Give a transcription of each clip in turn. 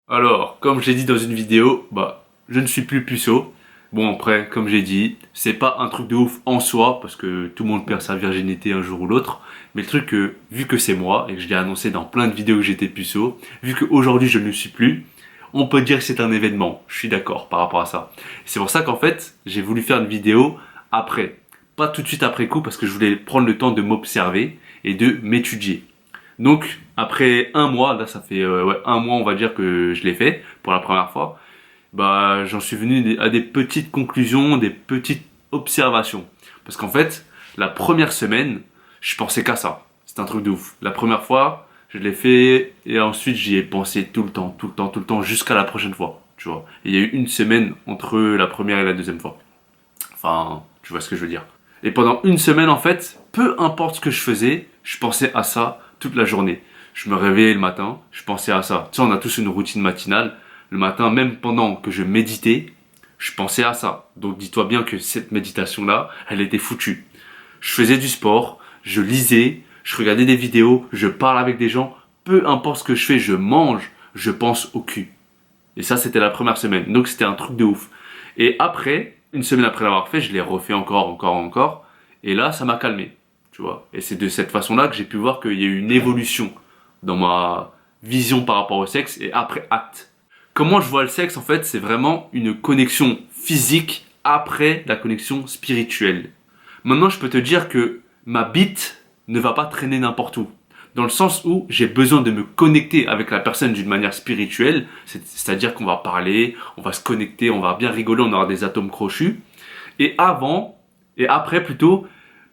Alors, comme j'ai dit dans une vidéo, je ne suis plus puceau. Bon, après, comme j'ai dit, c'est pas un truc de ouf en soi, parce que tout le monde perd sa virginité un jour ou l'autre. Mais le truc que, vu que c'est moi, et que je l'ai annoncé dans plein de vidéos que j'étais puceau, vu qu'aujourd'hui je ne le suis plus, on peut dire que c'est un événement. Je suis d'accord par rapport à ça. C'est pour ça qu'en fait, j'ai voulu faire une vidéo après. Pas tout de suite après coup, parce que je voulais prendre le temps de m'observer et de m'étudier. Donc, après un mois, là ça fait un mois on va dire que je l'ai fait pour la première fois, j'en suis venu à des petites conclusions, des petites observations. Parce qu'en fait, la première semaine, je pensais qu'à ça. C'est un truc de ouf. La première fois, je l'ai fait et ensuite j'y ai pensé tout le temps, tout le temps, tout le temps, jusqu'à la prochaine fois. Tu vois. Et il y a eu une semaine entre la première et la deuxième fois. Enfin, tu vois ce que je veux dire. Et pendant une semaine, en fait, peu importe ce que je faisais, je pensais à ça toute la journée. Je me réveillais le matin, je pensais à ça. Tu sais, on a tous une routine matinale. Le matin, même pendant que je méditais, je pensais à ça. Donc dis-toi bien que cette méditation-là, elle était foutue. Je faisais du sport, je lisais, je regardais des vidéos, je parle avec des gens. Peu importe ce que je fais, je mange, je pense au cul. Et ça, c'était la première semaine. Donc, c'était un truc de ouf. Et après, une semaine après l'avoir fait, je l'ai refait encore, encore, encore. Et là, ça m'a calmé. Tu vois. Et c'est de cette façon-là que j'ai pu voir qu'il y a eu une évolution dans ma vision par rapport au sexe et après acte. Comment je vois le sexe, en fait, c'est vraiment une connexion physique après la connexion spirituelle. Maintenant, je peux te dire que ma bite ne va pas traîner n'importe où. Dans le sens où j'ai besoin de me connecter avec la personne d'une manière spirituelle, c'est-à-dire qu'on va parler, on va se connecter, on va bien rigoler, on aura des atomes crochus. Et avant, et après plutôt,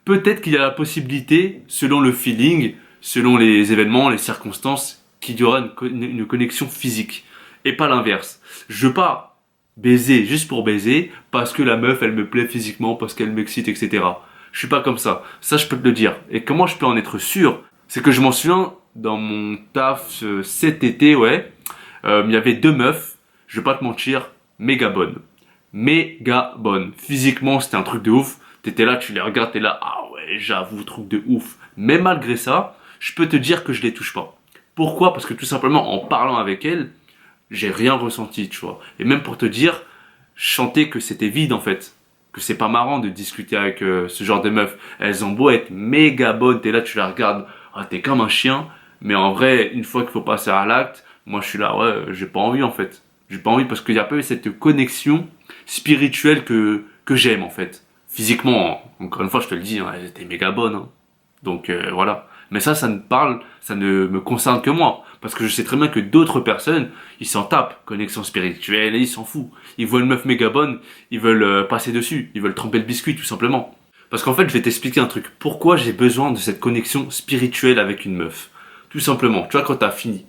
peut-être qu'il y a la possibilité, selon le feeling, selon les événements, les circonstances, qu'il y aura une connexion physique. Et pas l'inverse. Je veux pas baiser juste pour baiser, parce que la meuf, elle me plaît physiquement, parce qu'elle m'excite, etc. Je suis pas comme ça. Ça, je peux te le dire. Et comment je peux en être sûr? C'est que je m'en souviens, dans mon taf cet été, ouais, il y avait deux meufs, je vais pas te mentir, méga bonnes. Méga bonnes. Physiquement, c'était un truc de ouf. T'étais là, tu les regardes, t'es là, ah ouais, j'avoue, truc de ouf. Mais malgré ça, je peux te dire que je les touche pas. Pourquoi? Parce que tout simplement, en parlant avec elles, j'ai rien ressenti, tu vois. Et même pour te dire, je sentais que c'était vide en fait. Que c'est pas marrant de discuter avec ce genre de meufs. Elles ont beau être méga bonnes, t'es là, tu les regardes, ah, t'es comme un chien. Mais en vrai, une fois qu'il faut passer à l'acte, moi je suis là, ouais, j'ai pas envie en fait. J'ai pas envie parce qu'il y a pas eu cette connexion spirituelle que j'aime en fait. Physiquement, encore une fois, je te le dis, hein, elles étaient méga bonnes. Hein. Donc voilà. Mais ça ça ne me concerne que moi. Parce que je sais très bien que d'autres personnes, ils s'en tapent. Connexion spirituelle, et ils s'en foutent. Ils voient une meuf méga bonne, ils veulent passer dessus. Ils veulent tremper le biscuit, tout simplement. Parce qu'en fait, je vais t'expliquer un truc. Pourquoi j'ai besoin de cette connexion spirituelle avec une meuf? Tout simplement. Tu vois, quand t'as fini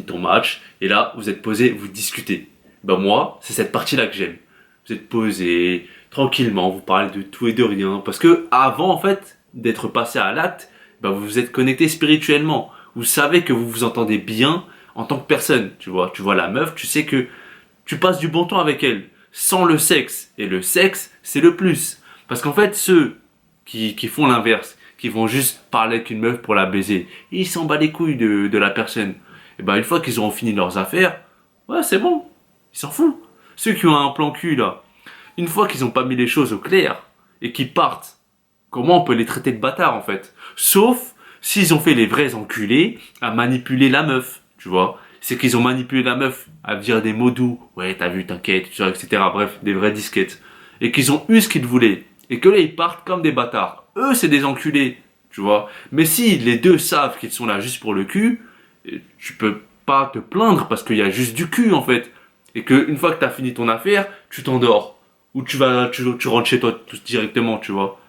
ton match, et là, vous êtes posé, vous discutez. Ben moi, c'est cette partie-là que j'aime. Vous êtes posé, tranquillement, vous parlez de tout et de rien. Parce que avant, en fait, d'être passé à l'acte, vous vous êtes connecté spirituellement. Vous savez que vous vous entendez bien en tant que personne. Tu vois la meuf, tu sais que tu passes du bon temps avec elle, sans le sexe. Et le sexe, c'est le plus. Parce qu'en fait, ceux qui font l'inverse, qui vont juste parler avec une meuf pour la baiser, ils s'en battent les couilles de la personne. Et une fois qu'ils auront fini leurs affaires, ouais, c'est bon. Ils s'en foutent. Ceux qui ont un plan cul, là, une fois qu'ils ont pas mis les choses au clair, et qu'ils partent, comment on peut les traiter de bâtards, en fait? Sauf s'ils ont fait les vrais enculés à manipuler la meuf, tu vois. C'est qu'ils ont manipulé la meuf à dire des mots doux. Ouais, t'as vu, t'inquiète, tu vois, etc. Bref, des vrais disquettes. Et qu'ils ont eu ce qu'ils voulaient. Et que là, ils partent comme des bâtards. Eux, c'est des enculés, tu vois. Mais si les deux savent qu'ils sont là juste pour le cul, tu peux pas te plaindre parce qu'il y a juste du cul, en fait. Et que une fois que t'as fini ton affaire, tu t'endors. Ou tu rentres chez toi tout directement, tu vois.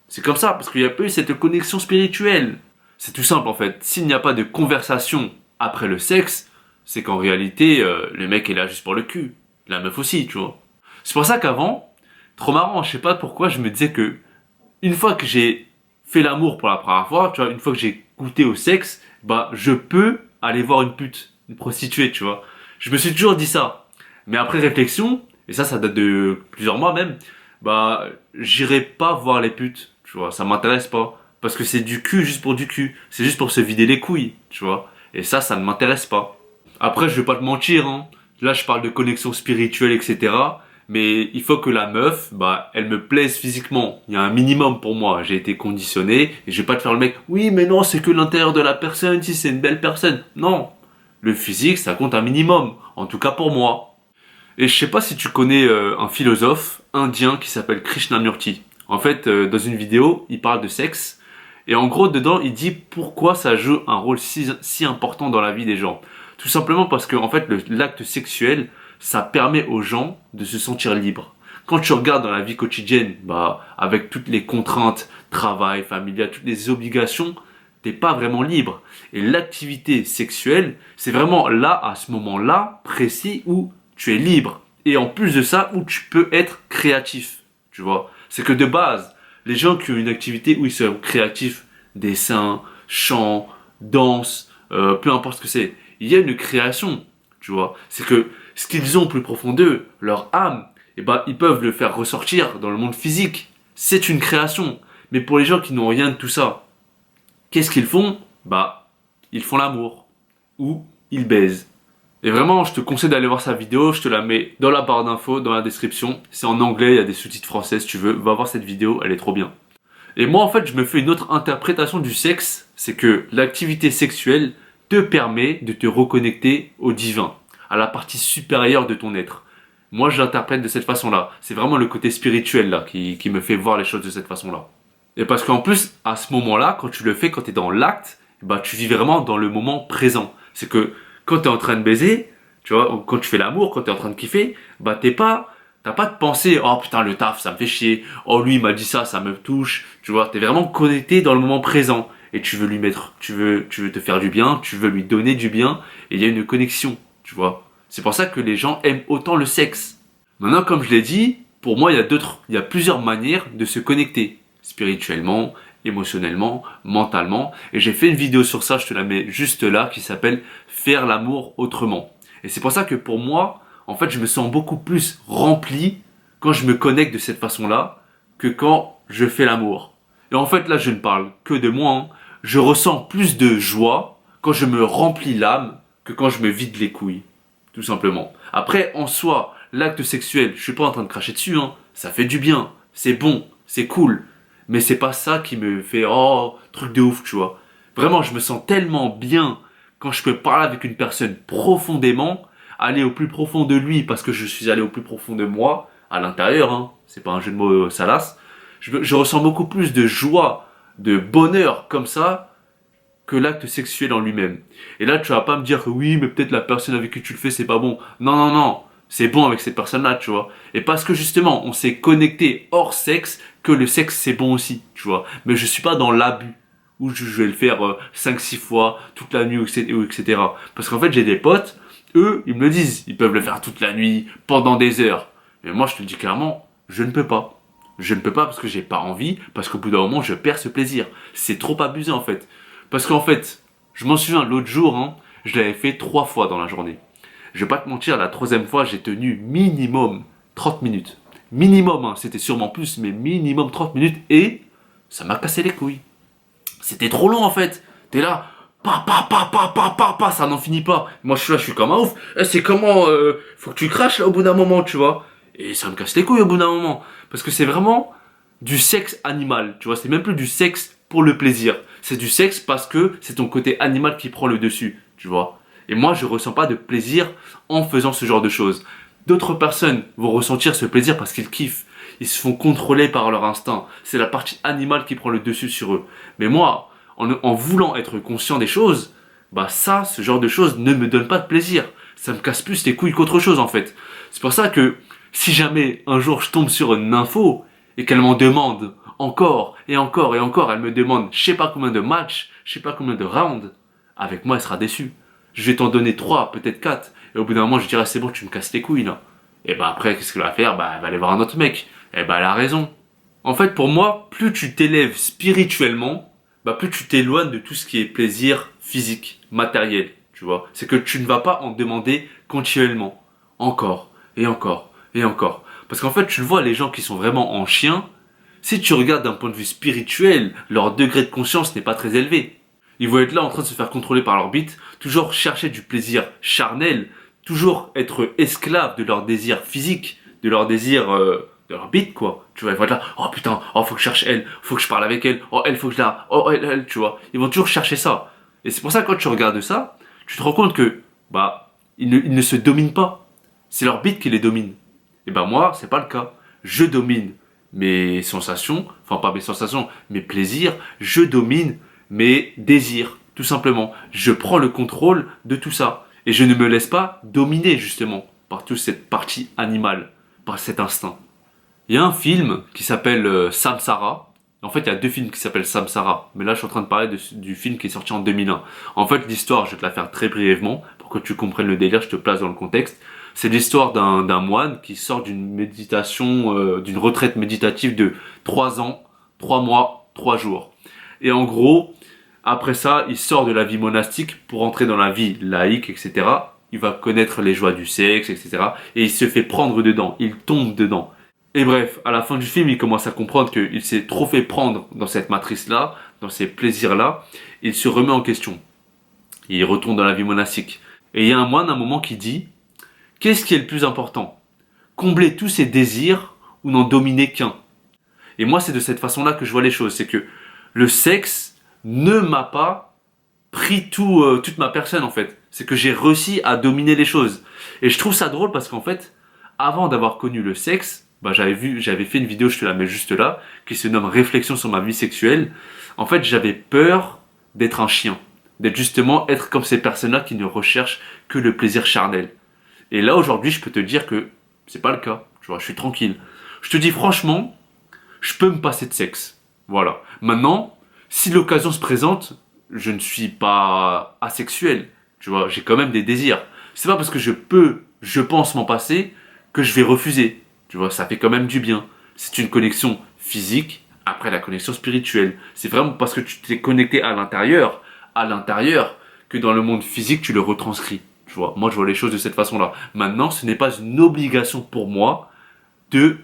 C'est comme ça, parce qu'il n'y a pas eu cette connexion spirituelle. C'est tout simple en fait. S'il n'y a pas de conversation après le sexe, c'est qu'en réalité, le mec est là juste pour le cul. La meuf aussi, tu vois. C'est pour ça qu'avant, trop marrant, je sais pas pourquoi, je me disais que une fois que j'ai fait l'amour pour la première fois, tu vois, une fois que j'ai goûté au sexe, je peux aller voir une pute, une prostituée, tu vois. Je me suis toujours dit ça. Mais après réflexion, et ça date de plusieurs mois même, j'irai pas voir les putes, tu vois, ça m'intéresse pas. Parce que c'est du cul juste pour du cul. C'est juste pour se vider les couilles, tu vois. Et ça ne m'intéresse pas. Après, je vais pas te mentir, hein. Là, je parle de connexion spirituelle, etc. Mais il faut que la meuf, bah, elle me plaise physiquement. Il y a un minimum pour moi. J'ai été conditionné et je vais pas te faire le mec. Oui, mais non, c'est que l'intérieur de la personne, si c'est une belle personne. Non. Le physique, ça compte un minimum. En tout cas pour moi. Et je sais pas si tu connais un philosophe indien qui s'appelle Krishnamurti. En fait, dans une vidéo, il parle de sexe. Et en gros, dedans, il dit pourquoi ça joue un rôle si important dans la vie des gens. Tout simplement parce que, en fait, l'acte sexuel, ça permet aux gens de se sentir libres. Quand tu regardes dans la vie quotidienne, bah, avec toutes les contraintes, travail, familial, toutes les obligations, t'es pas vraiment libre. Et l'activité sexuelle, c'est vraiment là, à ce moment-là, précis, où tu es libre. Et en plus de ça, où tu peux être créatif. Tu vois? C'est que de base, les gens qui ont une activité où ils sont créatifs, dessin, chant, danse, peu importe ce que c'est, il y a une création. Tu vois? C'est que ce qu'ils ont au plus profond d'eux, leur âme, eh ben, ils peuvent le faire ressortir dans le monde physique. C'est une création. Mais pour les gens qui n'ont rien de tout ça, qu'est-ce qu'ils font? Bah, ils font l'amour. Ou ils baisent. Et vraiment, je te conseille d'aller voir sa vidéo. Je te la mets dans la barre d'infos, dans la description. C'est en anglais, il y a des sous-titres français si tu veux. Va voir cette vidéo, elle est trop bien. Et moi, en fait, je me fais une autre interprétation du sexe. C'est que l'activité sexuelle te permet de te reconnecter au divin, à la partie supérieure de ton être. Moi, je l'interprète de cette façon-là. C'est vraiment le côté spirituel là qui me fait voir les choses de cette façon-là. Et parce qu'en plus, à ce moment-là, quand tu le fais, quand tu es dans l'acte, bah, tu vis vraiment dans le moment présent. C'est que quand tu es en train de baiser, tu vois, quand tu fais l'amour, quand tu es en train de kiffer, bah, t'as pas de pensée, oh putain, le taf, ça me fait chier. Oh, lui, il m'a dit ça, ça me touche. Tu vois, t'es vraiment connecté dans le moment présent. Et tu veux lui mettre, tu veux te faire du bien, tu veux lui donner du bien. Et il y a une connexion, tu vois. C'est pour ça que les gens aiment autant le sexe. Maintenant, comme je l'ai dit, pour moi, il y a plusieurs manières de se connecter. Spirituellement, émotionnellement, mentalement. Et j'ai fait une vidéo sur ça, je te la mets juste là, qui s'appelle Faire l'amour autrement. Et c'est pour ça que pour moi, en fait, je me sens beaucoup plus rempli quand je me connecte de cette façon-là que quand je fais l'amour. Et en fait, là, je ne parle que de moi, hein. Je ressens plus de joie quand je me remplis l'âme que quand je me vide les couilles. Tout simplement. Après, en soi, l'acte sexuel, je suis pas en train de cracher dessus, hein. Ça fait du bien. C'est bon. C'est cool. Mais c'est pas ça qui me fait, oh, truc de ouf, tu vois. Vraiment, je me sens tellement bien quand je peux parler avec une personne profondément, aller au plus profond de lui parce que je suis allé au plus profond de moi, à l'intérieur, hein. C'est pas un jeu de mots salace. Je ressens beaucoup plus de joie, de bonheur comme ça que l'acte sexuel en lui-même. Et là, tu vas pas me dire que oui, mais peut-être la personne avec qui tu le fais, c'est pas bon. Non, non, non. C'est bon avec cette personne-là, tu vois. Et parce que justement, on s'est connecté hors sexe, que le sexe c'est bon aussi, tu vois. Mais je suis pas dans l'abus où je vais le faire 5-6 fois toute la nuit, etc. Parce qu'en fait, j'ai des potes, eux, ils me le disent, ils peuvent le faire toute la nuit, pendant des heures. Mais moi, je te le dis clairement, je ne peux pas. Je ne peux pas parce que j'ai pas envie, parce qu'au bout d'un moment, je perds ce plaisir. C'est trop abusé en fait. Parce qu'en fait, je m'en souviens l'autre jour, hein, je l'avais fait 3 fois dans la journée. Je vais pas te mentir, la troisième fois, j'ai tenu minimum 30 minutes. Minimum, hein, c'était sûrement plus, mais minimum 30 minutes et ça m'a cassé les couilles. C'était trop long en fait. T'es là, ça n'en finit pas. Moi je suis là, je suis comme un ouf. C'est comment, faut que tu craches là au bout d'un moment, tu vois. Et ça me casse les couilles au bout d'un moment. Parce que c'est vraiment du sexe animal, tu vois. C'est même plus du sexe pour le plaisir. C'est du sexe parce que c'est ton côté animal qui prend le dessus, tu vois. Et moi, je ressens pas de plaisir en faisant ce genre de choses. D'autres personnes vont ressentir ce plaisir parce qu'ils kiffent. Ils se font contrôler par leur instinct. C'est la partie animale qui prend le dessus sur eux. Mais moi, en voulant être conscient des choses, bah ça, ce genre de choses ne me donne pas de plaisir. Ça me casse plus les couilles qu'autre chose en fait. C'est pour ça que si jamais un jour je tombe sur une info et qu'elle m'en demande encore et encore et encore, elle me demande je sais pas combien de matchs, je sais pas combien de rounds, avec moi elle sera déçue. Je vais t'en donner 3, peut-être 4. Et au bout d'un moment, je dirai, c'est bon, tu me casses les couilles, là. Et bah après, qu'est-ce qu'elle va faire? Bah, elle va aller voir un autre mec. Et bah, elle a raison. En fait, pour moi, plus tu t'élèves spirituellement, bah, plus tu t'éloignes de tout ce qui est plaisir physique, matériel, tu vois. C'est que tu ne vas pas en demander continuellement. Encore, et encore, et encore. Parce qu'en fait, tu le vois, les gens qui sont vraiment en chien, si tu regardes d'un point de vue spirituel, leur degré de conscience n'est pas très élevé. Ils vont être là en train de se faire contrôler par leur bite, toujours chercher du plaisir charnel, toujours être esclaves de leur désir physique, de leur désir de leur bite quoi. Tu vois, ils vont être là, oh putain, oh faut que je cherche elle, faut que je parle avec elle, oh elle faut que je la, oh elle, tu vois. Ils vont toujours chercher ça. Et c'est pour ça que quand tu regardes ça, tu te rends compte que bah ils ne se dominent pas. C'est leur bite qui les domine. Et ben moi, c'est pas le cas. Je domine mes sensations, enfin pas mes sensations, mes plaisirs, je domine mes désirs, tout simplement. Je prends le contrôle de tout ça. Et je ne me laisse pas dominer justement par toute cette partie animale, par cet instinct. Il y a un film qui s'appelle Samsara. En fait, il y a deux films qui s'appellent Samsara. Mais là, je suis en train de parler du film qui est sorti en 2001. En fait, l'histoire, je vais te la faire très brièvement pour que tu comprennes le délire, je te place dans le contexte. C'est l'histoire d'un moine qui sort d'une méditation, d'une retraite méditative de 3 ans, 3 mois, 3 jours. Et en gros, après ça, il sort de la vie monastique pour entrer dans la vie laïque, etc. Il va connaître les joies du sexe, etc. Et il se fait prendre dedans, il tombe dedans. Et bref, à la fin du film, il commence à comprendre qu'il s'est trop fait prendre dans cette matrice-là, dans ces plaisirs-là. Il se remet en question. Il retourne dans la vie monastique. Et il y a un moine à un moment qui dit: qu'est-ce qui est le plus important? Combler tous ses désirs ou n'en dominer qu'un? Et moi, c'est de cette façon-là que je vois les choses. C'est que le sexe ne m'a pas pris toute ma personne, en fait. C'est que j'ai réussi à dominer les choses. Et je trouve ça drôle parce qu'en fait, avant d'avoir connu le sexe, bah, j'avais fait une vidéo, je te la mets juste là, qui se nomme Réflexion sur ma vie sexuelle. En fait, j'avais peur d'être un chien. D'être justement, être comme ces personnes-là qui ne recherchent que le plaisir charnel. Et là, aujourd'hui, je peux te dire que c'est pas le cas. Tu vois, je suis tranquille. Je te dis franchement, je peux me passer de sexe. Voilà. Maintenant, si l'occasion se présente, je ne suis pas asexuel. Tu vois, j'ai quand même des désirs. C'est pas parce que je pense m'en passer, que je vais refuser. Tu vois, ça fait quand même du bien. C'est une connexion physique après la connexion spirituelle. C'est vraiment parce que tu t'es connecté à l'intérieur, que dans le monde physique, tu le retranscris. Tu vois, moi, je vois les choses de cette façon-là. Maintenant, ce n'est pas une obligation pour moi de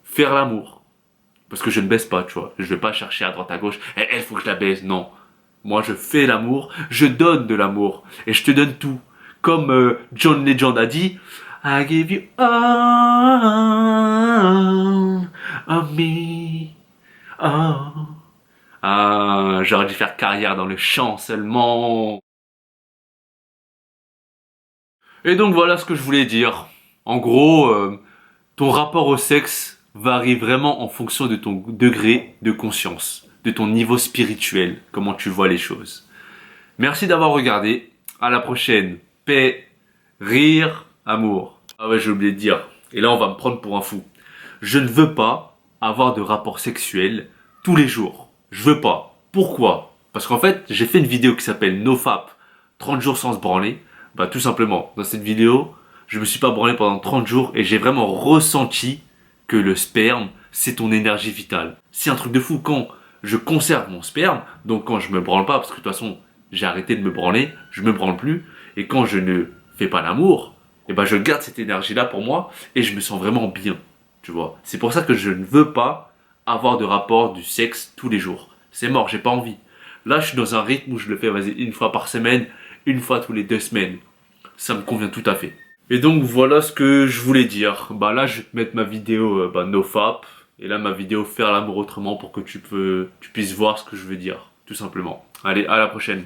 faire l'amour. Parce que je ne baisse pas, tu vois. Je ne vais pas chercher à droite à gauche. Elle, faut que je la baise. Non. Moi, je fais l'amour. Je donne de l'amour. Et je te donne tout. Comme John Legend a dit, I give you all of me. Oh. Ah, j'aurais dû faire carrière dans le chant seulement. Et donc voilà ce que je voulais dire. En gros, ton rapport au sexe varie vraiment en fonction de ton degré de conscience, de ton niveau spirituel, comment tu vois les choses. Merci d'avoir regardé. À la prochaine. Paix, rire, amour. Ah ouais, j'ai oublié de dire. Et là, on va me prendre pour un fou. Je ne veux pas avoir de rapport sexuel tous les jours. Je veux pas. Pourquoi? Parce qu'en fait, j'ai fait une vidéo qui s'appelle NoFap, 30 jours sans se branler. Bah tout simplement, dans cette vidéo, je me suis pas branlé pendant 30 jours et j'ai vraiment ressenti que le sperme, c'est ton énergie vitale. C'est un truc de fou. Quand je conserve mon sperme, donc quand je me branle pas, parce que de toute façon, j'ai arrêté de me branler, je me branle plus, et quand je ne fais pas l'amour, et ben je garde cette énergie-là pour moi et je me sens vraiment bien. Tu vois. C'est pour ça que je ne veux pas avoir de rapport du sexe tous les jours. C'est mort, j'ai pas envie. Là, je suis dans un rythme où je le fais, vas-y, une fois par semaine, une fois tous les 2 semaines. Ça me convient tout à fait. Et donc voilà ce que je voulais dire. Bah là, je vais te mettre ma vidéo NoFap. Et là, ma vidéo Faire l'amour autrement pour que tu puisses voir ce que je veux dire. Tout simplement. Allez, à la prochaine.